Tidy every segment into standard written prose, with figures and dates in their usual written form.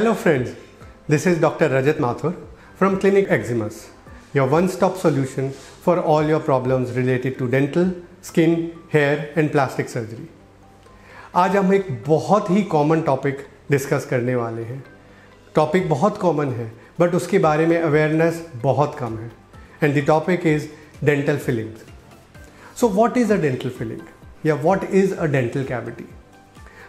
Hello friends, this is Dr. Rajat Mathur from Clinic Eczemas, your one-stop solution for all your problems related to dental, skin, hair and plastic surgery. आज हम एक बहुत ही common topic discuss करने वाले हैं. Topic बहुत common है but उसके बारे में अवेयरनेस बहुत कम है and the topic is dental filling. So what is a dental filling या what is a dental cavity?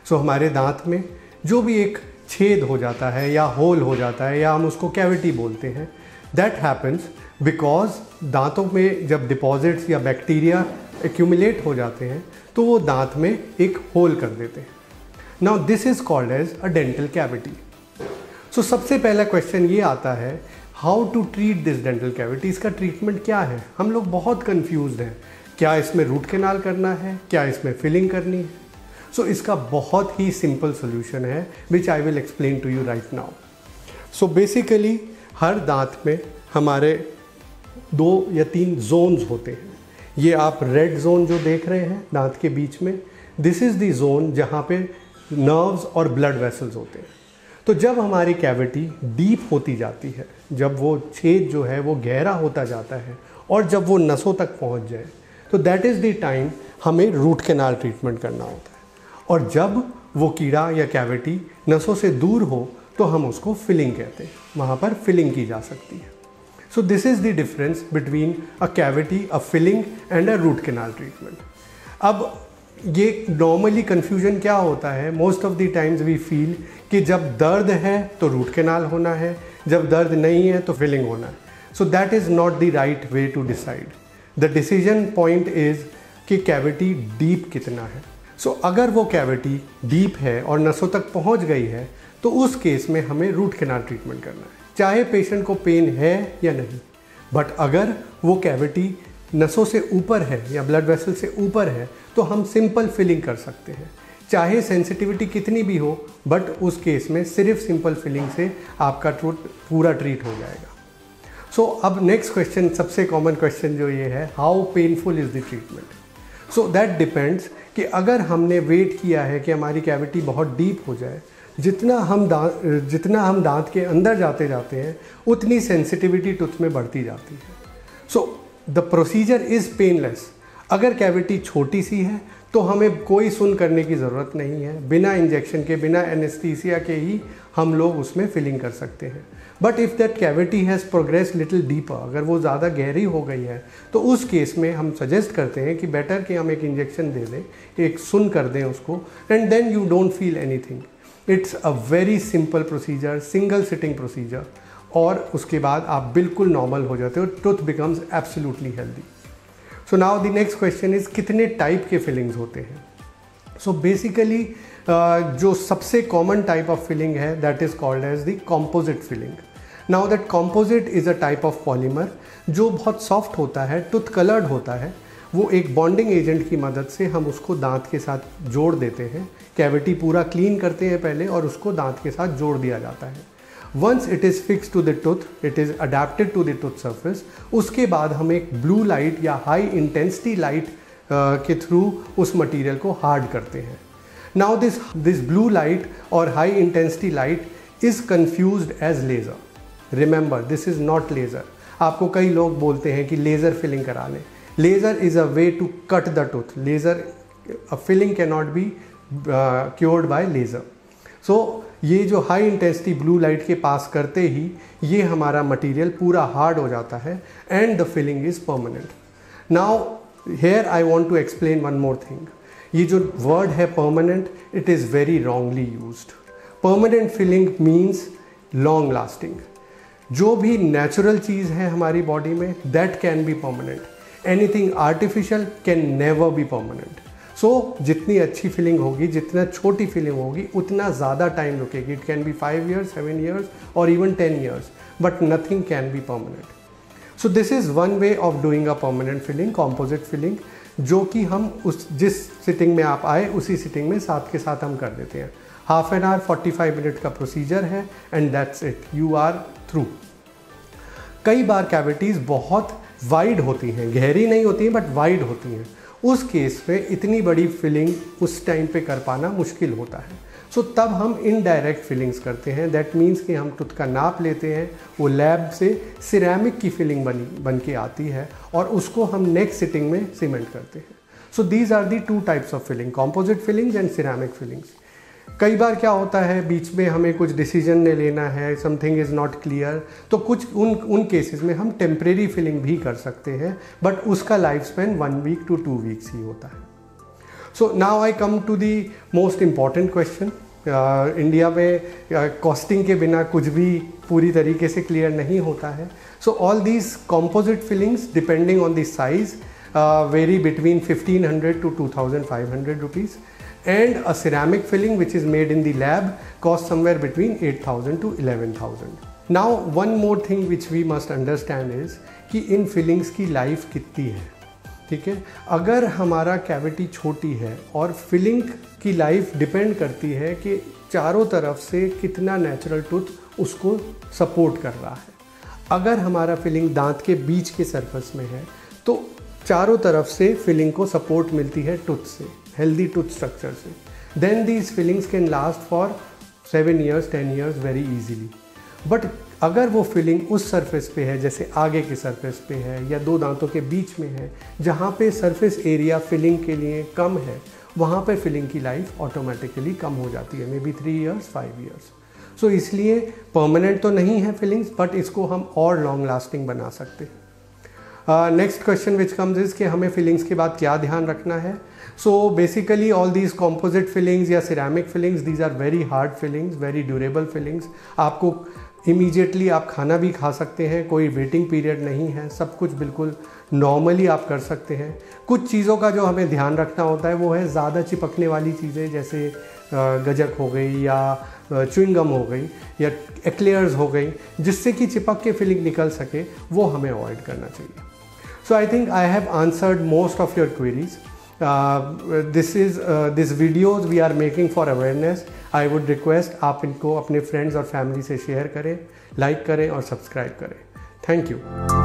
So हमारे दांत में जो भी एक छेद हो जाता है या होल हो जाता है या हम उसको कैविटी बोलते हैं, दैट हैपन्स बिकॉज दांतों में जब डिपॉजिट्स या बैक्टीरिया एक्यूमुलेट हो जाते हैं तो वो दांत में एक होल कर देते हैं. Now this is called as a dental cavity. So सबसे पहला क्वेश्चन ये आता है, how to treat this dental cavity? इसका ट्रीटमेंट क्या है? हम लोग बहुत कन्फ्यूज्ड हैं. क्या इसमें रूट कैनाल करना है? क्या इसमें फिलिंग करनी है? सो इसका बहुत ही सिंपल सोल्यूशन है which I will explain to you right now. So basically हर दांत में हमारे 2 या 3 जोन्स होते हैं. ये आप रेड जोन जो देख रहे हैं दांत के बीच में, दिस इज़ द जोन जहाँ पे नर्व्स और ब्लड वेसल्स होते हैं. तो जब हमारी कैविटी डीप होती जाती है, जब वो छेद जो है वो गहरा होता जाता है और जब वो नसों तक पहुँच जाए, तो दैट इज़ द टाइम हमें रूट कैनाल ट्रीटमेंट करना होता है. और जब वो कीड़ा या कैविटी नसों से दूर हो तो हम उसको फिलिंग कहते हैं, वहाँ पर फिलिंग की जा सकती है. So this is the difference between a cavity, a filling and a root canal treatment. अब ये नॉर्मली कन्फ्यूजन क्या होता है, most of the times we feel कि जब दर्द है तो रूट कैनाल होना है, जब दर्द नहीं है तो फिलिंग होना है. So that is not the right way to decide. The decision point is कि कैविटी डीप कितना है. सो अगर वो कैविटी डीप है और नसों तक पहुंच गई है तो उस केस में हमें रूट कैनाल ट्रीटमेंट करना है, चाहे पेशेंट को पेन है या नहीं. बट अगर वो कैविटी नसों से ऊपर है या ब्लड वेसल से ऊपर है तो हम सिंपल फिलिंग कर सकते हैं, चाहे सेंसिटिविटी कितनी भी हो, बट उस केस में सिर्फ सिंपल फिलिंग से आपका पूरा ट्रीट हो जाएगा. सो अब नेक्स्ट क्वेश्चन, सबसे कॉमन क्वेश्चन जो ये है, how painful is the treatment? So that depends कि अगर हमने वेट किया है कि हमारी कैविटी बहुत डीप हो जाए, जितना हम दांत के अंदर जाते हैं उतनी सेंसिटिविटी टूथ में बढ़ती जाती है. So the procedure is painless. अगर कैविटी छोटी सी है तो हमें कोई सुन करने की ज़रूरत नहीं है, बिना इंजेक्शन के, बिना एनेस्थीसिया के ही हम लोग उसमें फिलिंग कर सकते हैं. But if that cavity has progress little deeper, अगर वो ज़्यादा गहरी हो गई है तो उस केस में हम सजेस्ट करते हैं कि बेटर कि हम एक इंजेक्शन दे दें, एक सुन कर दें उसको, and then you don't feel anything. It's a very simple procedure, single sitting procedure, और उसके बाद आप बिल्कुल नॉर्मल हो जाते हो, tooth becomes absolutely healthy. So now the next question is, कितने टाइप के फिलिंग्स होते हैं? सो बेसिकली जो सबसे कॉमन टाइप ऑफ फिलिंग है that is called as the composite filling. Now that composite is a type of polymer जो बहुत soft होता है, टूथ कलर्ड होता है. वो एक बॉन्डिंग एजेंट की मदद से हम उसको दांत के साथ जोड़ देते हैं. कैविटी पूरा क्लीन करते हैं पहले और उसको दांत के साथ जोड़ दिया जाता है. Once it is fix to the tooth, it is adapted to the tooth surface. उसके बाद हम एक ब्लू लाइट या हाई इंटेंसिटी लाइट के थ्रू उस मटेरियल को हार्ड करते हैं. नाउ दिस ब्लू लाइट और high intensity light is confused as laser. Remember, this is not laser. आपको कई लोग बोलते हैं कि लेज़र फिलिंग करा लें. Laser is a way to cut the tooth. Laser filling can not be cured by laser. So ये जो हाई इंटेंसिटी ब्लू लाइट के पास करते ही ये हमारा मटेरियल पूरा हार्ड हो जाता है and the filling is permanent. Now here I want to explain one more thing. ये जो वर्ड है permanent, it is very wrongly used. Permanent filling means long lasting. जो भी नेचुरल चीज़ है हमारी बॉडी में, that can be permanent. Anything artificial can never be permanent. So जितनी अच्छी फिलिंग होगी, जितना छोटी फिलिंग होगी, उतना ज़्यादा टाइम रुकेगी. It can be 5 years, 7 years और even 10 years, but nothing can be permanent. So this is one way of doing a permanent filling, composite filling, जो कि हम जिस सिटिंग में आप आए उसी सिटिंग में साथ के साथ हम कर देते हैं. हाफ एन आवर 45 मिनट का प्रोसीजर है and that's it, you are through. कई बार कैविटीज़ बहुत वाइड होती हैं, गहरी नहीं होती हैं बट वाइड होती हैं. उस केस में इतनी बड़ी फिलिंग उस टाइम पे कर पाना मुश्किल होता है. सो तब हम इनडायरेक्ट फिलिंग्स करते हैं। दैट मीन्स कि हम टूथ का नाप लेते हैं, वो लैब से सिरेमिक की फिलिंग बन के आती है और उसको हम नेक्स्ट सिटिंग में सीमेंट करते हैं। So these are the two types of filling, composite fillings and ceramic fillings. कई बार क्या होता है, बीच में हमें कुछ डिसीजन ने लेना है, समथिंग इज़ नॉट क्लियर, तो कुछ उन केसेस में हम टेम्परेरी फिलिंग भी कर सकते हैं, बट उसका life span 1 week to 2 weeks ही होता है। So now I come to the most important question. India में कॉस्टिंग के बिना कुछ भी पूरी तरीके से क्लियर नहीं होता है। So all these composite fillings depending on the size vary between 1500 to 2500 rupees, and a ceramic filling which is made in the lab costs somewhere between 8000 to 11000. Now one more thing which we must understand is कि इन fillings की life कितनी है, ठीक है। अगर हमारा cavity छोटी है और फिलिंग की लाइफ डिपेंड करती है कि चारों तरफ से कितना नेचुरल टूथ उसको सपोर्ट कर रहा है। अगर हमारा फिलिंग दांत के बीच के सरफेस में है तो चारों तरफ से फिलिंग को सपोर्ट मिलती है टूथ से, हेल्दी टूथ स्ट्रक्चर से। Then these fillings can last for 7 years 10 years very easily. But अगर वो फिलिंग उस सरफेस पे है, जैसे आगे के सरफेस पे है या दो दांतों के बीच में है, जहाँ पे सरफेस एरिया फिलिंग के लिए कम है, वहाँ पे फिलिंग की लाइफ ऑटोमेटिकली कम हो जाती है, मे बी 3 years 5 years। सो इसलिए परमानेंट तो नहीं है फिलिंग्स, बट इसको हम और लॉन्ग लास्टिंग बना सकते हैं। Next question which comes is कि हमें फिलिंग्स के बाद क्या ध्यान रखना है। So basically all these composite fillings या ceramic fillings, these are very hard fillings, very durable fillings. आपको इमीडिएटली आप खाना भी खा सकते हैं, कोई वेटिंग पीरियड नहीं है, सब कुछ बिल्कुल नॉर्मली आप कर सकते हैं। कुछ चीज़ों का जो हमें ध्यान रखना होता है वो है ज़्यादा चिपकने वाली चीज़ें, जैसे गजक हो गई या च्युइंग गम हो गई या एक्लेयर्स हो गई, जिससे कि चिपक के फिलिंग निकल सके, वो हमें अवॉइड करना चाहिए। So I think I have answered most of your queries. This videos we are making for awareness. I would request आप इनको अपने फ्रेंड्स और फैमिली से शेयर करें, लाइक करें और सब्सक्राइब करें। Thank you.